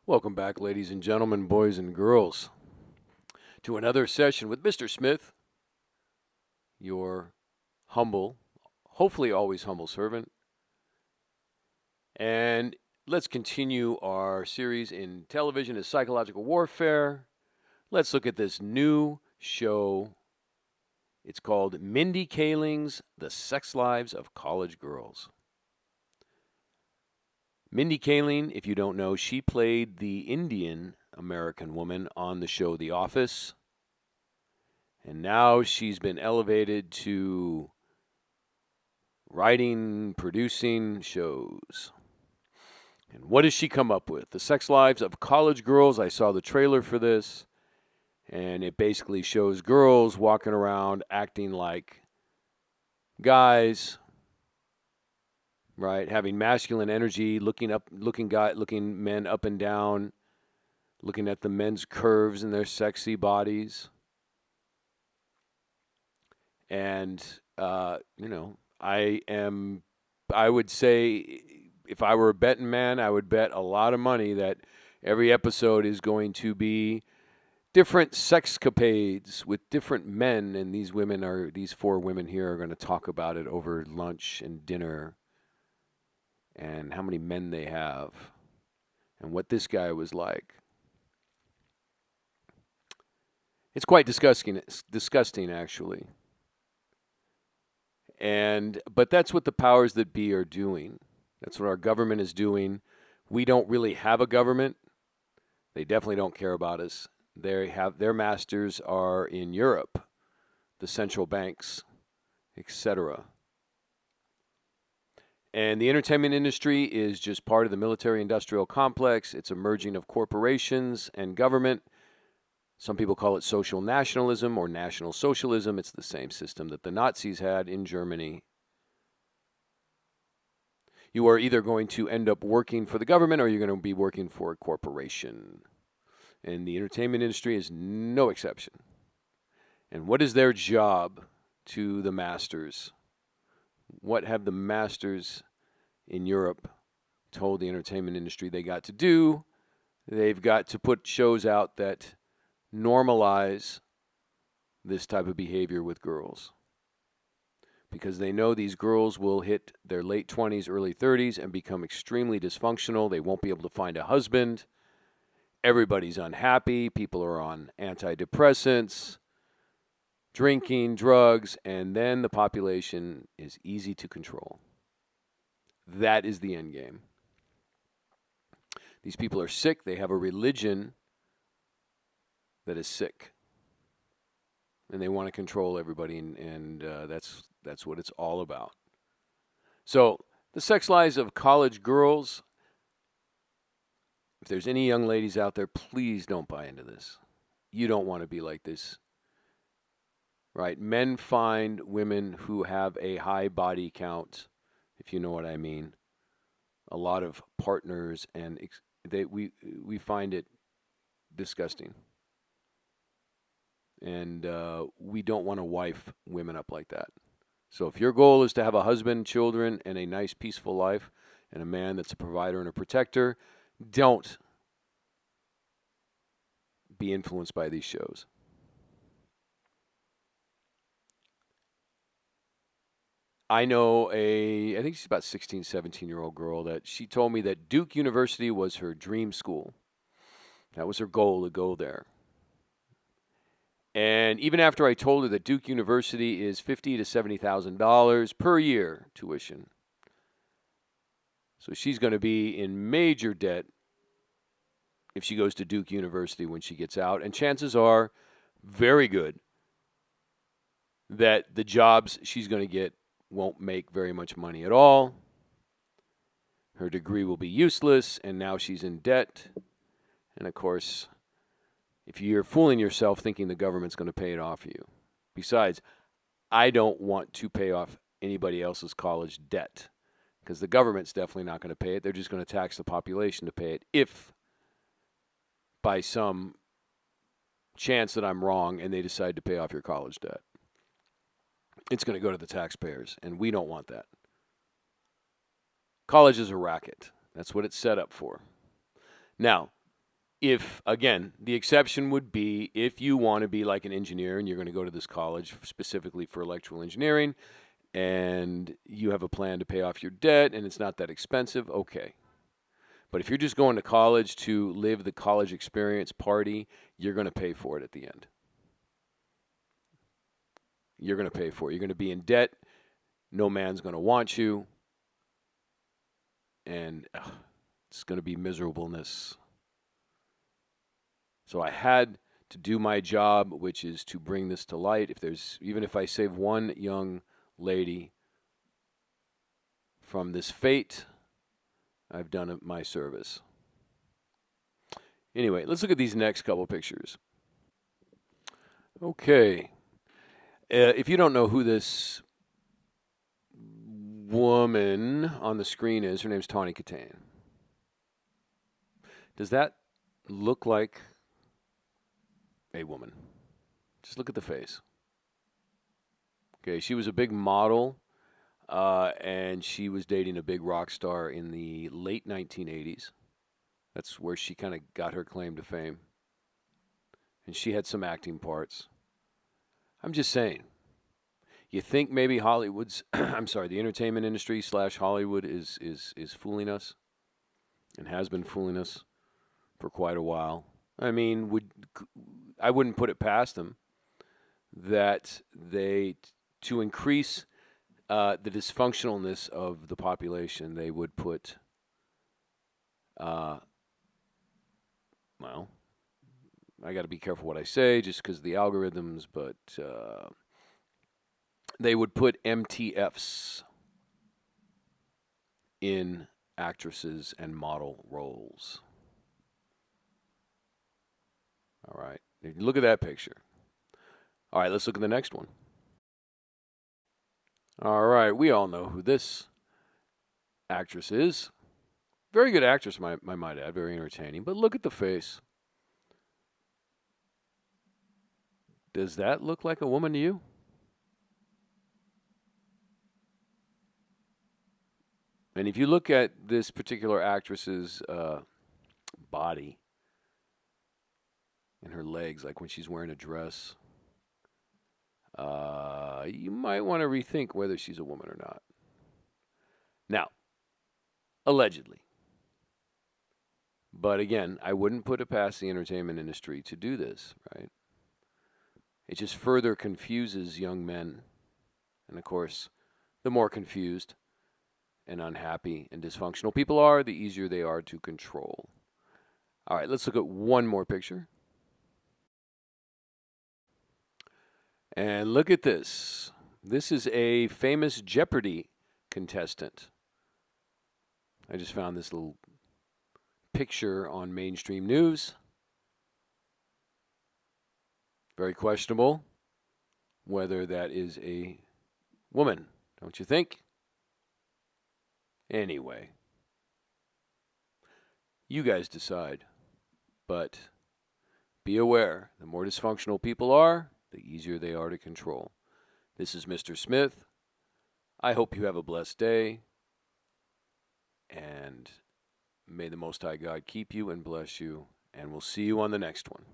Welcome back, ladies and gentlemen, boys and girls, to another session with Mr. Smith, your humble, hopefully always humble servant. And let's continue our series in television as psychological warfare. Let's look at this new show. It's called Mindy Kaling's The Sex Lives of College Girls. Mindy Kaling, if you don't know, she played the Indian American woman on the show The Office. And now she's been elevated to writing, producing shows. And what does she come up with? The Sex Lives of College Girls. I saw the trailer for this, and it basically shows girls walking around acting like guys, right? Having masculine energy, looking men up and down, looking at the men's curves in their sexy bodies. And I would say if I were a betting man, I would bet a lot of money that every episode is going to be different sexcapades with different men, and these four women here are going to talk about it over lunch and dinner, and how many men they have, and what this guy was like. It's quite disgusting. It's disgusting, actually. But that's what the powers that be are doing. That's what our government is doing. We don't really have a government. They definitely don't care about us. Their masters are in Europe, the central banks, etc. And the entertainment industry is just part of the military-industrial complex. It's a merging of corporations and government. Some people call it social nationalism or national socialism. It's the same system that the Nazis had in Germany. You are either going to end up working for the government or you're going to be working for a corporation. And the entertainment industry is no exception. And what is their job to the masters? What have the masters in Europe told the entertainment industry they got to do? They've got to put shows out that normalize this type of behavior with girls, because they know these girls will hit their late 20s, early 30s and become extremely dysfunctional. They won't be able to find a husband. Everybody's unhappy. People are on antidepressants, drinking, drugs, and then the population is easy to control. That is the end game. These people are sick. They have a religion that is sick, and they want to control everybody, and that's what it's all about. So the sex lives of college girls. If there's any young ladies out there, please don't buy into this. You don't want to be like this, right? Men find women who have a high body count, if you know what I mean. A lot of partners, and we find it disgusting. And we don't want to wife women up like that. So if your goal is to have a husband, children, and a nice, peaceful life, and a man that's a provider and a protector, don't be influenced by these shows. I know I think she's about 16, 17-year-old girl that she told me that Duke University was her dream school. That was her goal, to go there. And even after I told her that Duke University is $50,000 to $70,000 per year tuition, so she's going to be in major debt if she goes to Duke University when she gets out. And chances are very good that the jobs she's going to get won't make very much money at all. Her degree will be useless, and now she's in debt. And of course, if you're fooling yourself thinking the government's going to pay it off for you. Besides, I don't want to pay off anybody else's college debt, because the government's definitely not going to pay it. They're just going to tax the population to pay it, if by some chance that I'm wrong and they decide to pay off your college debt. It's going to go to the taxpayers, and we don't want that. College is a racket. That's what it's set up for. Now, If, again, the exception would be if you want to be like an engineer and you're going to go to this college specifically for electrical engineering and you have a plan to pay off your debt and it's not that expensive, okay. But if you're just going to college to live the college experience party, you're going to pay for it at the end. You're going to pay for it. You're going to be in debt. No man's going to want you. And it's going to be miserableness. So I had to do my job, which is to bring this to light. Even if I save one young lady from this fate, I've done my service. Anyway, let's look at these next couple pictures. Okay. If you don't know who this woman on the screen is, her name's Tawny Katane. Does that look like a woman? Just look at the face. Okay, she was a big model, and she was dating a big rock star in the late 1980s. That's where she kind of got her claim to fame. And she had some acting parts. I'm just saying. You think maybe Hollywood's, the entertainment industry / Hollywood is fooling us and has been fooling us for quite a while. I mean, I wouldn't put it past them that to increase the dysfunctionalness of the population, they would put, well, I got to be careful what I say just because of the algorithms, but they would put MTFs in actresses and model roles. All right. Look at that picture. All right, let's look at the next one. All right, we all know who this actress is. Very good actress, I might add, very entertaining. But look at the face. Does that look like a woman to you? And if you look at this particular actress's body and her legs, like when she's wearing a dress, you might want to rethink whether she's a woman or not. Now, allegedly. But again, I wouldn't put it past the entertainment industry to do this, right? It just further confuses young men. And of course, the more confused and unhappy and dysfunctional people are, the easier they are to control. All right, let's look at one more picture. And look at this. This is a famous Jeopardy contestant. I just found this little picture on mainstream news. Very questionable whether that is a woman, don't you think? Anyway, you guys decide. But be aware, the more dysfunctional people are, the easier they are to control. This is Mr. Smith. I hope you have a blessed day. And may the Most High God keep you and bless you. And we'll see you on the next one.